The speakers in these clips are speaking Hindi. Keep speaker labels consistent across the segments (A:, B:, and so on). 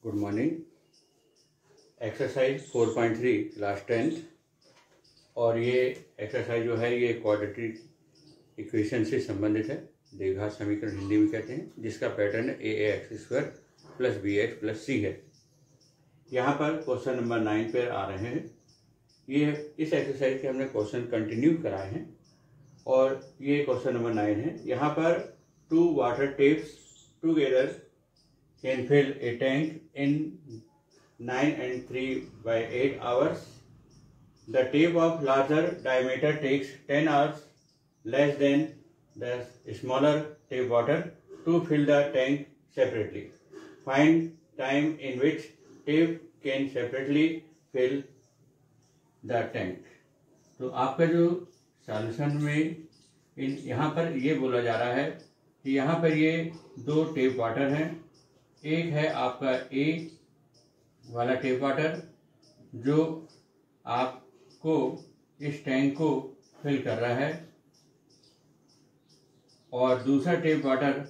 A: Good morning. Exercise 4.3 class 10th और ये एक्सरसाइज जो है ये क्वाड्रेटिक इक्वेशन से संबंधित है। द्विघात समीकरण हिंदी में कहते हैं, जिसका पैटर्न ax² + bx + c है। यहाँ पर क्वेश्चन नंबर 9 पर आ रहे हैं। ये इस एक्सरसाइज के हमने क्वेश्चन कंटिन्यू कराए हैं और ये क्वेश्चन नंबर 9 है। यहाँ पर 2 water tapes together can fill a tank in 9 and 3/8 hours. The tape of larger diameter takes 10 hours less than the smaller tape water to fill the tank separately. Find time in which tape can separately fill the tank. तो आपका जो सॉल्यूशन में यहाँ पर ये बोला जा रहा है कि यहाँ पर ये 2 टेप वाटर हैं। एक है आपका ए वाला टेप वाटर जो आपको इस टैंक को फिल कर रहा है, और दूसरा टेप वाटर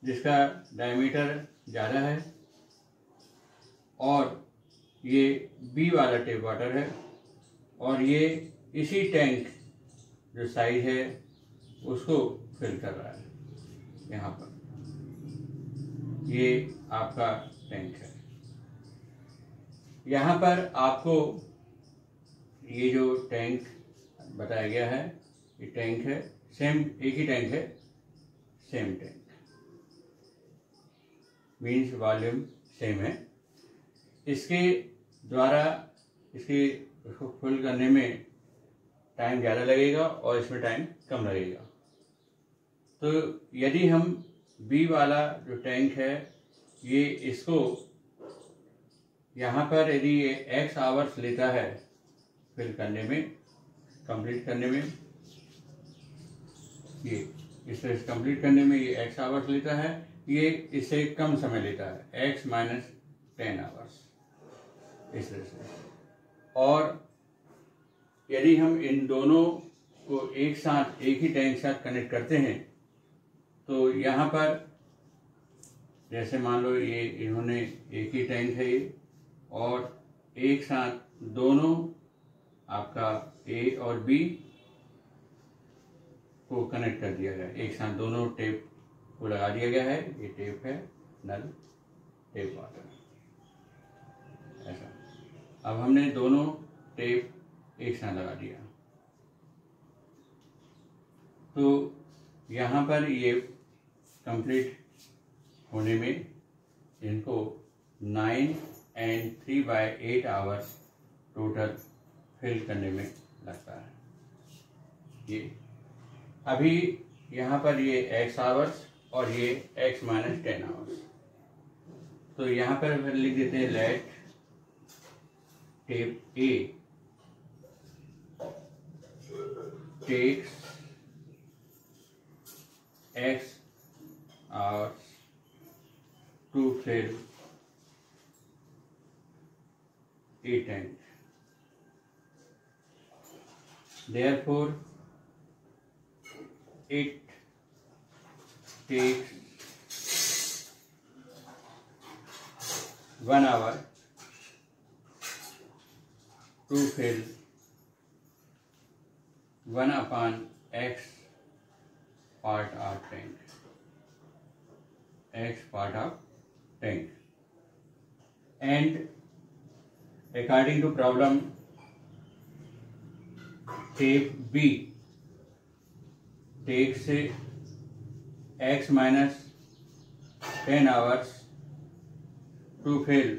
A: जिसका डायमीटर ज़्यादा है, और ये बी वाला टेप वाटर है, और ये इसी टैंक जो साइज है उसको फिल कर रहा है। यहाँ पर ये आपका टैंक है। यहाँ पर आपको ये जो टैंक बताया गया है ये टैंक है, सेम एक ही टैंक है, same tank means volume same है। इसके द्वारा उसको फुल करने में टाइम ज़्यादा लगेगा और इसमें टाइम कम लगेगा। तो यदि हम बी वाला जो टैंक है ये इसको यहाँ पर यदि ये x आवर्स लेता है फिल करने में, कंप्लीट करने में, ये इस तरह से कंप्लीट करने में ये x आवर्स लेता है, ये इससे कम समय लेता है x - 10 आवर्स इस तरह से। और यदि हम इन दोनों को एक साथ एक ही टैंक के साथ कनेक्ट करते हैं तो यहाँ पर जैसे मान लो ये इन्होंने एक ही टैंक है ये, और एक साथ दोनों आपका ए और बी को कनेक्ट कर दिया गया, एक साथ दोनों टेप को लगा दिया गया है। ये टेप है नल टेप वाटर ऐसा। अब हमने दोनों टेप एक साथ लगा दिया तो यहाँ पर ये कंप्लीट होने में इनको 9 and 3/8 आवर्स टोटल फिल करने में लगता है। ये अभी यहाँ पर ये x आवर्स और ये x - 10 आवर्स। तो यहाँ पर फिर लिख देते हैं let tap A takes x hours to fill a tank. Therefore, it takes 1 hour to fill 1/x part of tank. X part of tank. And according to problem, tape B takes x - 10 hours to fill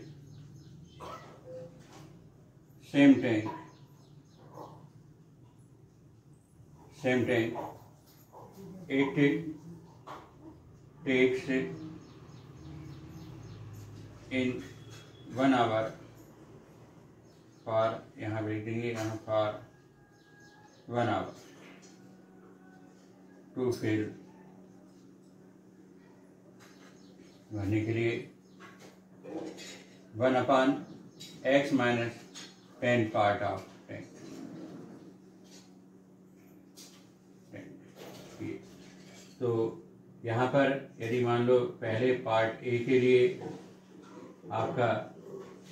A: same tank. It takes in 1 hour for, यहाँ लिख देंगे यहाँ for 1 hour to fill, भरने के लिए 1/x - 10 part of tank। तो यहाँ पर यदि मान लो पहले पार्ट ए के लिए आपका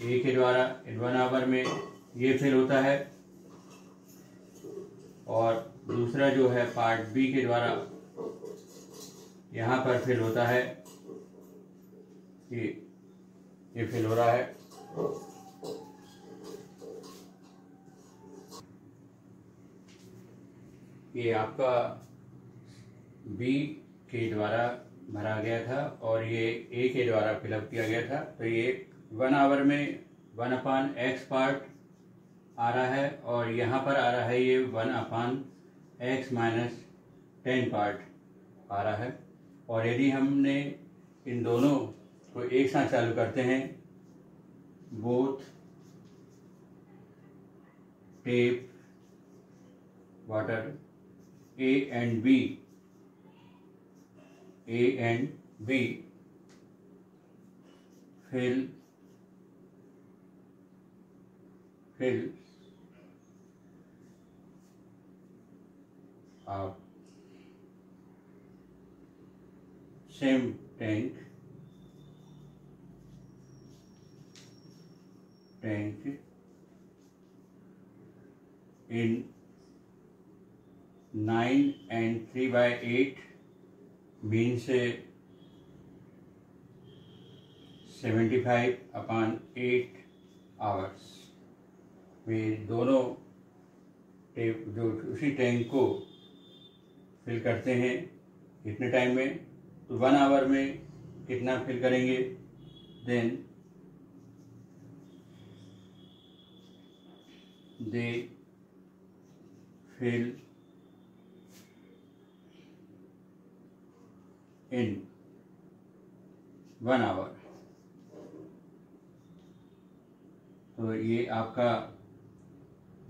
A: ए के द्वारा इन 1 आवर में ये फिल होता है, और दूसरा जो है पार्ट बी के द्वारा यहाँ पर फिल होता है, ये फिल हो रहा है। ये आपका बी के द्वारा भरा गया था और ये ए के द्वारा फिलअप किया गया था। तो ये 1 आवर में 1/x पार्ट आ रहा है और यहाँ पर आ रहा है ये 1/x - 10 पार्ट आ रहा है। और यदि हमने इन दोनों को एक साथ चालू करते हैं, both tape water A and B fill up same tank in 9 and 3/8 means 75/8 hours में दोनों टेप जो उसी टैंक को फिल करते हैं कितने टाइम में, तो 1 आवर में कितना फिल करेंगे, then they fill in 1 hour. तो ये आपका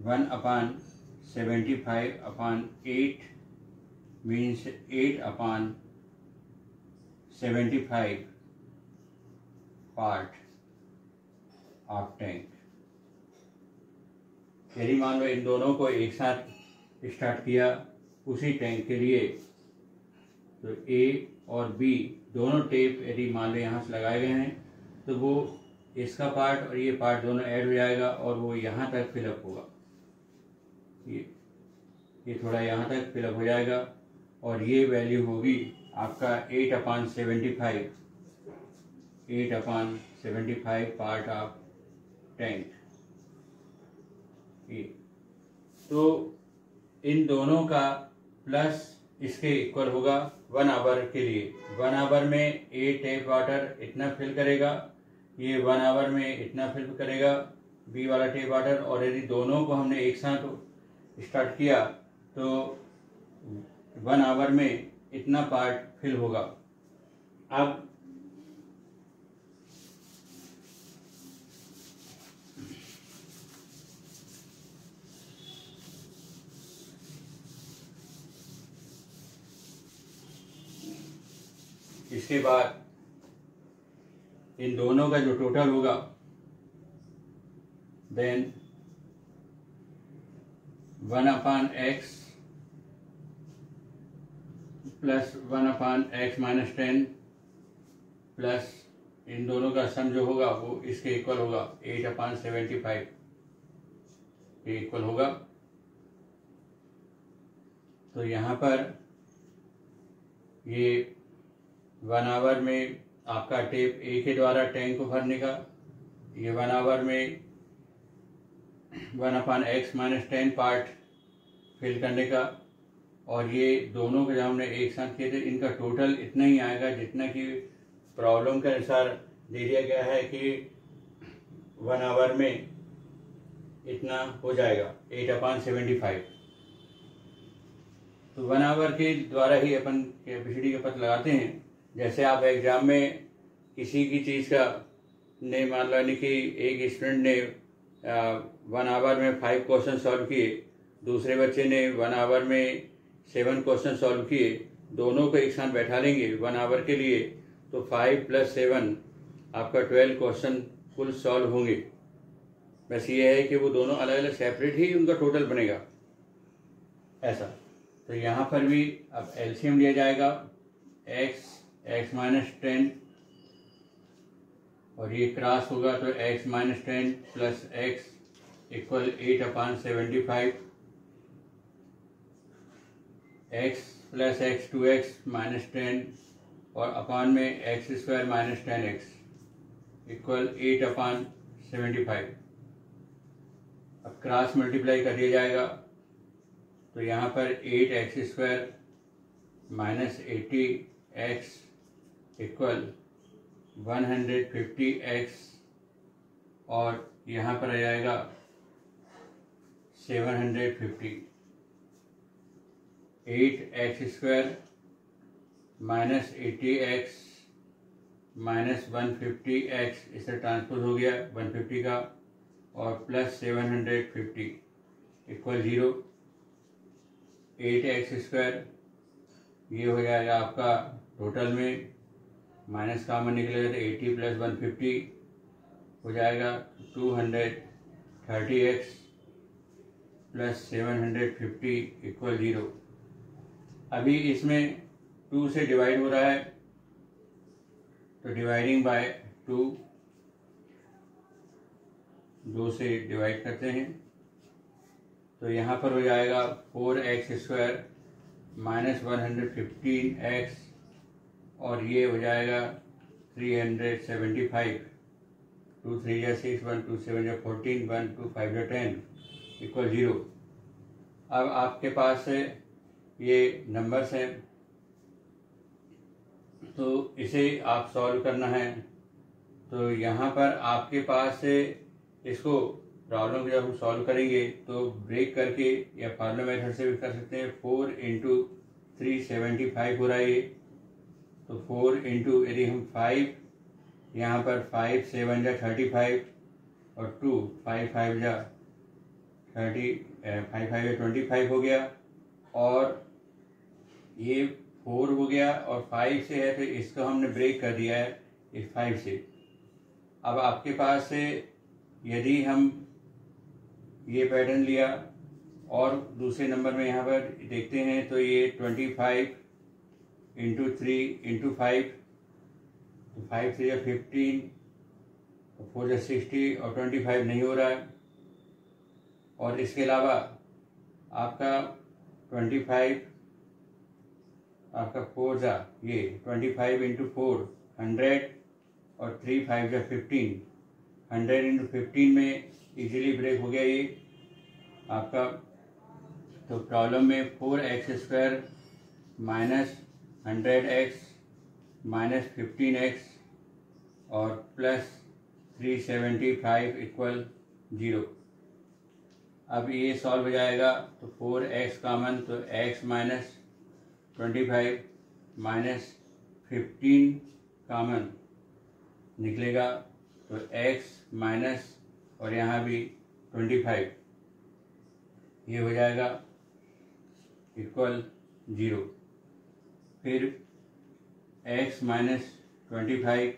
A: 1/75/8 मीन्स 8/75 पार्ट ऑफ टैंक। यदि मान लो इन दोनों को एक साथ स्टार्ट किया उसी टैंक के लिए, तो ए और बी दोनों टेप यदि मान लो यहाँ से लगाए गए हैं, तो वो इसका पार्ट और ये पार्ट दोनों ऐड हो जाएगा और वो यहाँ तक फिलअप होगा। ये थोड़ा यहाँ तक फिलअप हो जाएगा और ये वैल्यू होगी आपका 8/75 पार्ट ऑफ टैंक। तो इन दोनों का प्लस इसके इक्वल होगा 1 आवर के लिए। 1 आवर में ए टेप वाटर इतना फिल करेगा, ये 1 आवर में इतना फिल करेगा बी वाला टेप वाटर, और यदि दोनों को हमने एक साथ स्टार्ट किया तो 1 आवर में इतना पार्ट फिल होगा। अब इसके बाद इन दोनों का जो टोटल होगा, then 1/x plus 1/x - 10 plus इन दोनों का सम जो होगा वो इसके इक्वल होगा 8/75 के इक्वल होगा। तो यहाँ पर ये 1 आवर में आपका टेप ए के द्वारा टैंक को भरने का, ये 1 आवर में 1/x - 10 पार्ट फिल करने का, और ये दोनों के जब हमने एक साथ किए थे इनका टोटल इतना ही आएगा जितना कि प्रॉब्लम के अनुसार दे दिया गया है कि 1 आवर में इतना हो जाएगा 8/75। तो 1 आवर के द्वारा ही अपन कैपेसिटी का पता लगाते हैं। जैसे आप एग्जाम में किसी की चीज़ का ने मान लो कि एक स्टूडेंट ने 1 आवर में 5 क्वेश्चन सॉल्व किए, दूसरे बच्चे ने 1 आवर में 7 क्वेश्चन सॉल्व किए, दोनों को एक साथ बैठा लेंगे 1 आवर के लिए, तो 5 + 7 आपका 12 क्वेश्चन कुल सॉल्व होंगे। बस ये है कि वो दोनों अलग अलग सेपरेट ही उनका टोटल बनेगा ऐसा। तो यहाँ पर भी अब एलसीएम लिया जाएगा, x - 10 और ये क्रॉस होगा तो x minus 10 plus x equal 8/75, x plus x 2x minus 10 और अपान में x square minus 10x equal 8/75। अब क्रॉस मल्टीप्लाई कर दिया जाएगा तो यहाँ पर 8x² minus 80x equal 150x और यहाँ पर आ जाएगा 750। 8x² minus 80x minus 150x इससे ट्रांसपोज हो गया 150 का और प्लस 750 इक्वल 0। 8x² ये हो जाएगा आपका टोटल में माइनस कॉमन निकलेगा तो 80 प्लस 150 हो जाएगा 230x प्लस 750 इक्वल 0। अभी इसमें 2 से डिवाइड हो रहा है तो डिवाइडिंग बाय 2 से डिवाइड करते हैं तो यहाँ पर हो जाएगा 4x² माइनस 115x और ये हो जाएगा 375। 2 3 या 6 1 2 7 या 14 1 2 5 या 10 इक्वल 0। अब आपके पास ये नंबर्स हैं तो इसे आप सॉल्व करना है तो यहाँ पर आपके पास इसको प्रॉब्लम को जब हम सॉल्व करेंगे तो ब्रेक करके या फार्मूला मेथड से भी कर सकते हैं। 4 इंटू 375 हो रहा है ये तो 4 इंटू यदि हम 5 यहाँ पर 5 7 जा 35 और 2 5 5 जा 5 5 या 25 हो गया और ये 4 हो गया और 5 से है तो इसको हमने ब्रेक कर दिया है इस 5 से। अब आपके पास यदि हम ये पैटर्न लिया और दूसरे नंबर में यहाँ पर देखते हैं तो ये 25 इंटू 3 इंटू 5 तो 5 से 15 और 4 से 60 और 25 नहीं हो रहा है। और इसके अलावा आपका 25 आपका 4 जा ये 25 इंटू 4 100 और 3 5 जा 15 100 इंटू 15 में इजीली ब्रेक हो गया ये आपका। तो प्रॉब्लम में 4x² minus 100x minus 15x और प्लस 375 इक्वल 0। अब ये सॉल्व हो जाएगा तो 4x कॉमन तो x माइनस 25 माइनस 15 कॉमन निकलेगा तो x माइनस और यहाँ भी 25 ये हो जाएगा इक्वल 0। फिर x माइनस 25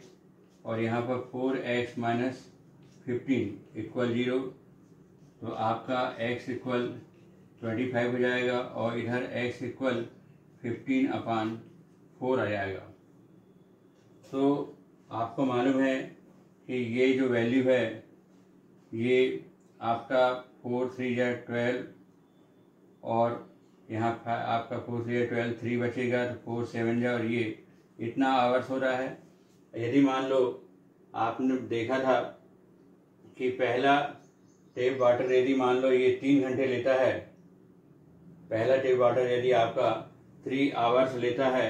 A: और यहाँ पर 4x माइनस 15 इक्वल 0 तो आपका x इक्वल 25 हो जाएगा और इधर x इक्वल 15/4 आ जाएगा। तो आपको मालूम है कि ये जो वैल्यू है ये आपका 4 3 या 12 और यहाँ आपका 4 3 या 12 3 बचेगा तो 4 7 जा और ये इतना आवर्स हो रहा है। यदि मान लो आपने देखा था कि पहला टेप वाटर यदि मान लो ये 3 घंटे लेता है, पहला टेप वाटर यदि आपका 3 आवर्स लेता है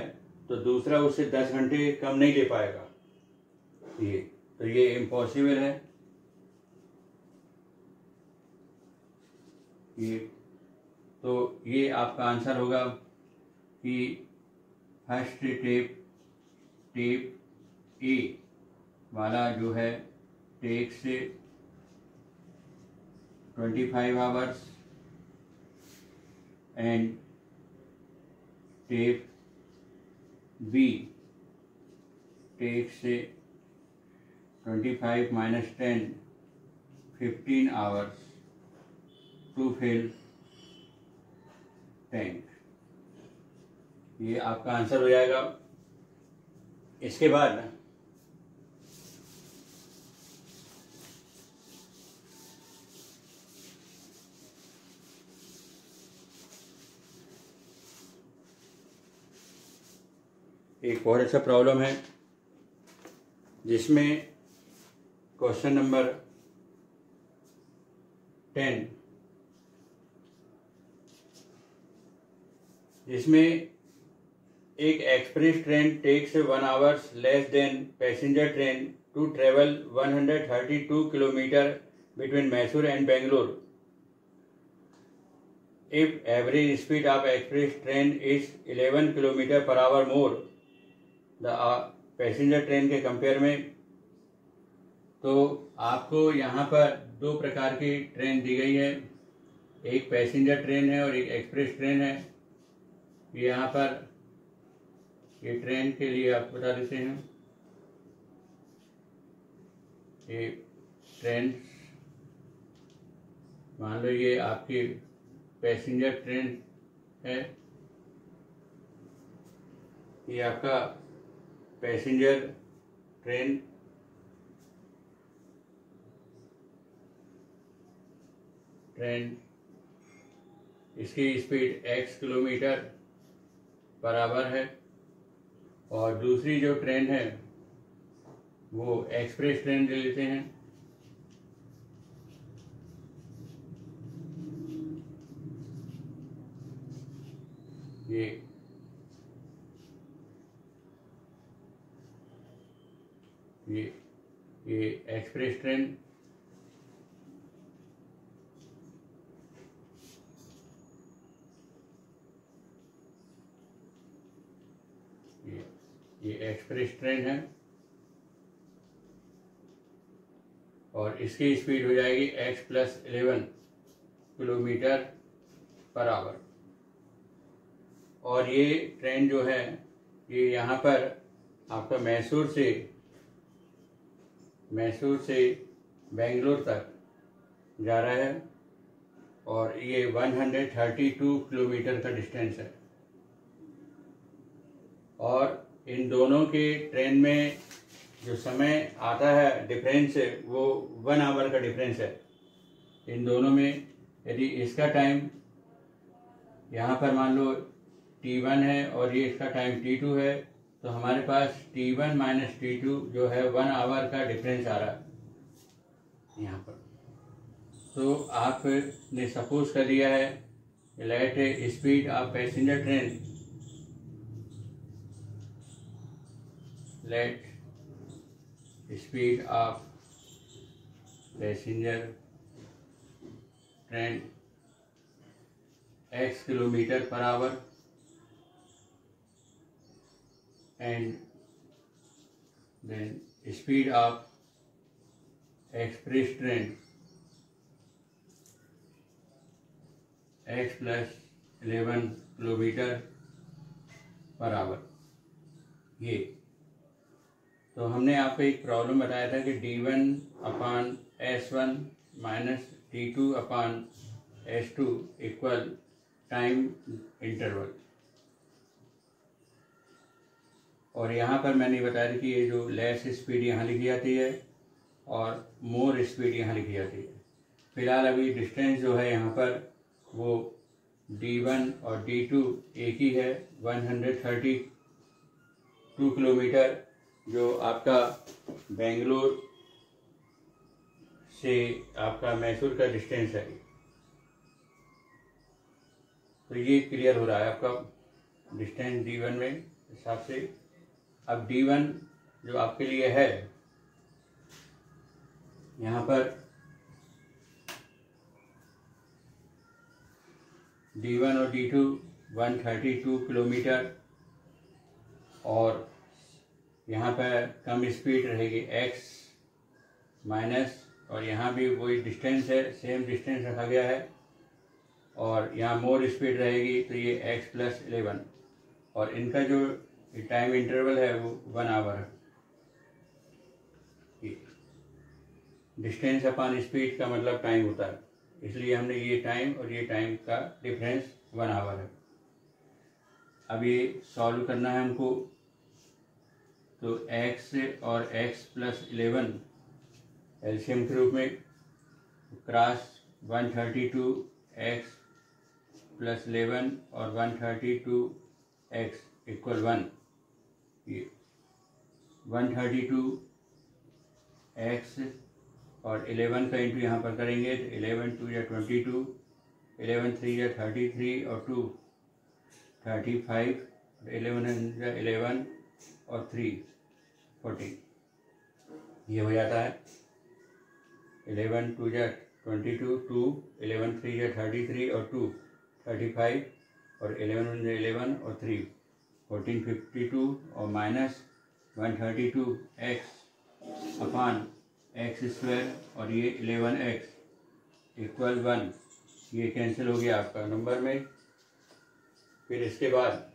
A: तो दूसरा उससे 10 घंटे कम नहीं ले पाएगा। ये इम्पॉसिबल है। ये आपका आंसर होगा कि फर्स्ट टेप ए वाला जो है takes 25 hours and tap B takes 25 minus 10 15 hours to fill tank. ये आपका आंसर हो जाएगा। इसके बाद एक और ऐसा प्रॉब्लम है जिसमें क्वेश्चन नंबर 10, जिसमें एक express train takes 1 hours less than passenger train to travel 132 kilometre between Mysore and Bangalore. If average speed of express train is 11 kilometre per hour more the passenger train के कंपेयर में। तो आपको यहाँ पर दो प्रकार की ट्रेन दी गई है, एक पैसेंजर ट्रेन है और एक एक्सप्रेस ट्रेन है। यहाँ पर ये ट्रेन के लिए आप बता देते हैं, ये ट्रेन मान लो ये आपकी पैसेंजर ट्रेन है, ये आपका पैसेंजर ट्रेन इसकी speed x kilometre per our है। और दूसरी जो ट्रेन है वो एक्सप्रेस ट्रेन ले लेते हैं, ये एक्सप्रेस ट्रेन ये एक्सप्रेस ट्रेन है और इसकी स्पीड हो जाएगी x + 11 किलोमीटर पर आवर। और ये ट्रेन जो है ये यहाँ पर आपका मैसूर से बेंगलोर तक जा रहा है और ये 132 किलोमीटर का डिस्टेंस है। और इन दोनों के ट्रेन में जो समय आता है डिफरेंस वो 1 आवर का डिफरेंस है इन दोनों में। यदि इसका टाइम यहाँ पर मान लो t1 है और ये इसका टाइम t2 है, तो हमारे पास t1 - t2 जो है 1 आवर का डिफरेंस आ रहा है यहाँ पर। तो आपने सपोज कर दिया है let speed of passenger train, let speed of passenger train x kilometer per hour and then speed of express train x + 11 kilometre per our. ये तो हमने आपको एक प्रॉब्लम बताया था कि d1/s1 - d2/s2 equal time interval. और यहाँ पर मैंने बताया था कि ये जो लेस स्पीड यहाँ लिखी जाती है और मोर स्पीड यहाँ लिखी जाती है। फिलहाल अभी डिस्टेंस जो है यहाँ पर वो d1 और d2 एक ही है, 132 किलोमीटर जो आपका बेंगलोर से आपका मैसूर का डिस्टेंस है। तो ये क्लियर हो रहा है आपका डिस्टेंस d1 में हिसाब से। अब d1 जो आपके लिए है यहाँ पर d1 और d2 132 किलोमीटर और यहाँ पर कम स्पीड रहेगी x माइनस, और यहाँ भी वही डिस्टेंस है, सेम डिस्टेंस रखा गया है। और यहाँ मोर स्पीड रहेगी तो ये x + 11 और इनका जो टाइम इंटरवल है वो 1 आवर है। डिस्टेंस अपॉन स्पीड का मतलब टाइम होता है, इसलिए हमने ये टाइम और ये टाइम का डिफरेंस 1 आवर है। अब ये सॉल्व करना है हमको। तो x और x + 11 एलसीएम के रूप में क्रॉस 132 x + 11 और 132 x = 1 ये 132x और 11 का इंटू यहाँ पर करेंगे तो 11 2 या 22, 11 3 या 33 और 2 35, 11 या 11 और 3 14, ये हो जाता है 11 2 या 22, 2 11 3 या 33 और 2 35 और 11 या 11 और 3 14 52 और माइनस 132x अपान एक्स स्क्वायर और ये 11x इक्वल 1, ये कैंसिल हो गया आपका नंबर में। फिर इसके बाद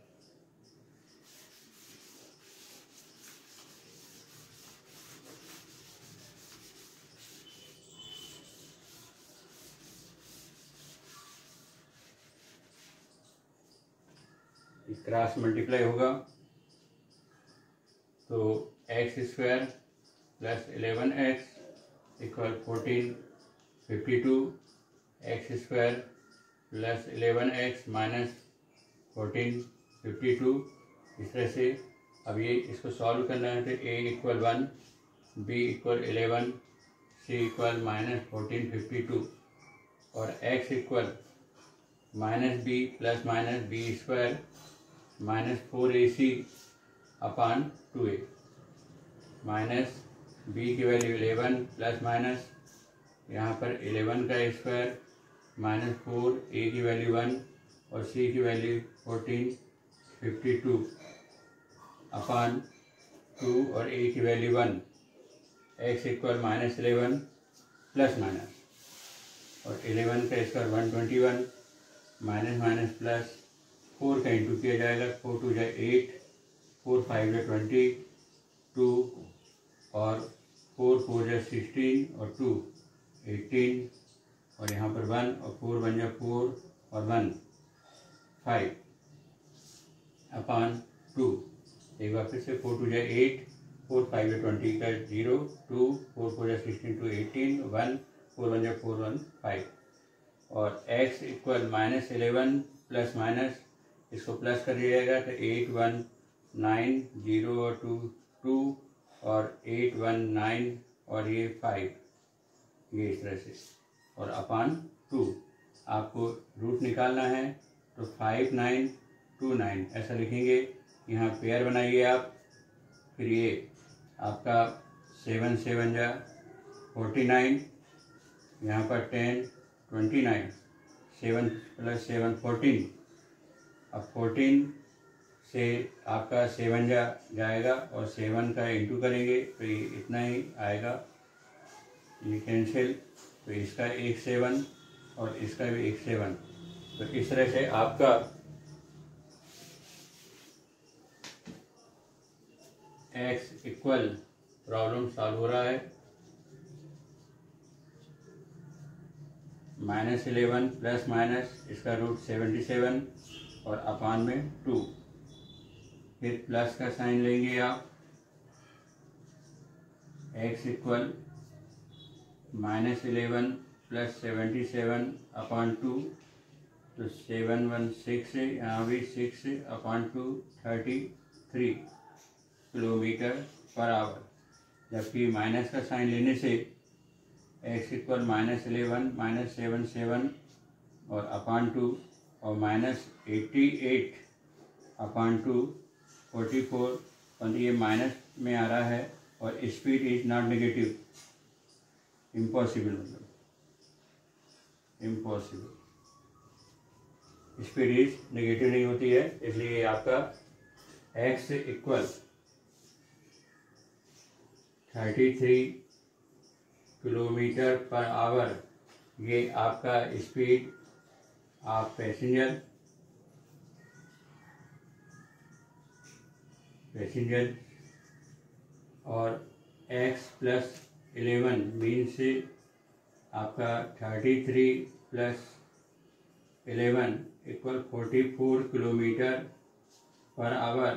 A: क्रॉस मल्टीप्लाई होगा तो x square plus 11x equal 1452, x square plus 11x minus 1452। इस तरह से अब ये इसको सॉल्व करना है तो a equal 1, b equal 11, c equal minus 1452 और x equal minus B plus minus B square minus 4ac upon 2a, minus b की वैल्यू 11 प्लस माइनस यहाँ पर 11 का स्क्वायर माइनस 4, a की वैल्यू 1 और c की वैल्यू 1452 अपान 2 और a की value 1, x equal minus 11 plus minus और 11 का स्क्वायर 121 माइनस माइनस प्लस 4 का इंटू किया जाएगा, 4 2 जा 8, 4 5 जा 22 और 4 4 जा 16 और 2 18 और यहाँ पर 1 और 4 1 जा 4 और 1 5 अपान 2। एक बार फिर से 4 2 जा 8, 4 5 जा 20 का 0, 2 4 4 जा 16 2 18 1 4 1 जा 4 1 5 और x equal minus 11 plus minus इसको प्लस कर दिया जाएगा तो 8 1 9 0 और 2 2 और 8 1 9 और ये 5, ये इस तरह से और अपान 2। आपको रूट निकालना है तो 5 9 2 9 ऐसा लिखेंगे। यहाँ पेयर बनाइए आप, फिर ये आपका 7 7 जा 49, यहाँ पर 10 29, 7 प्लस 7 14, अब 14 से आपका 7 जाएगा और 7 का इंटू करेंगे तो ये इतना ही आएगा, ये कैंसिल, तो इसका एक 7 और इसका भी एक 7। तो इस तरह से आपका x इक्वल प्रॉब्लम सॉल्व हो रहा है -11 प्लस माइनस इसका रूट 77 और अपान में 2, फिर प्लस का साइन लेंगे आप, x इक्वल -11 प्लस 77 अपान 2 तो 7 1 6 है, यहाँ भी 6 अपान 2 33 किलोमीटर पर आवर। जबकि माइनस का साइन लेने से x इक्वल -11 माइनस 7 7 और अपान 2 और माइनस 88 अपान 2 44, और ये माइनस में आ रहा है और speed is not negative, impossible, मतलब इम्पॉसिबल, स्पीड इज नेगेटिव नहीं होती है। इसलिए आपका x equal 33 kilometre per our, ये आपका स्पीड ऑफ पैसेंजर और x प्लस 11 मीन से आपका 33 plus 11 equal 44 kilometre per our,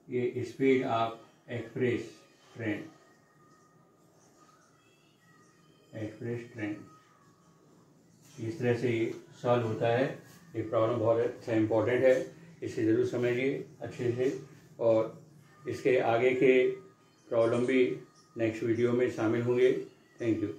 A: ये स्पीड ऑफ एक्सप्रेस ट्रेन। इस तरह से ये सॉल्व होता है। ये प्रॉब्लम बहुत अच्छा इम्पोर्टेंट है, इसे ज़रूर समझिए अच्छे से और इसके आगे के प्रॉब्लम भी नेक्स्ट वीडियो में शामिल होंगे। Thank you.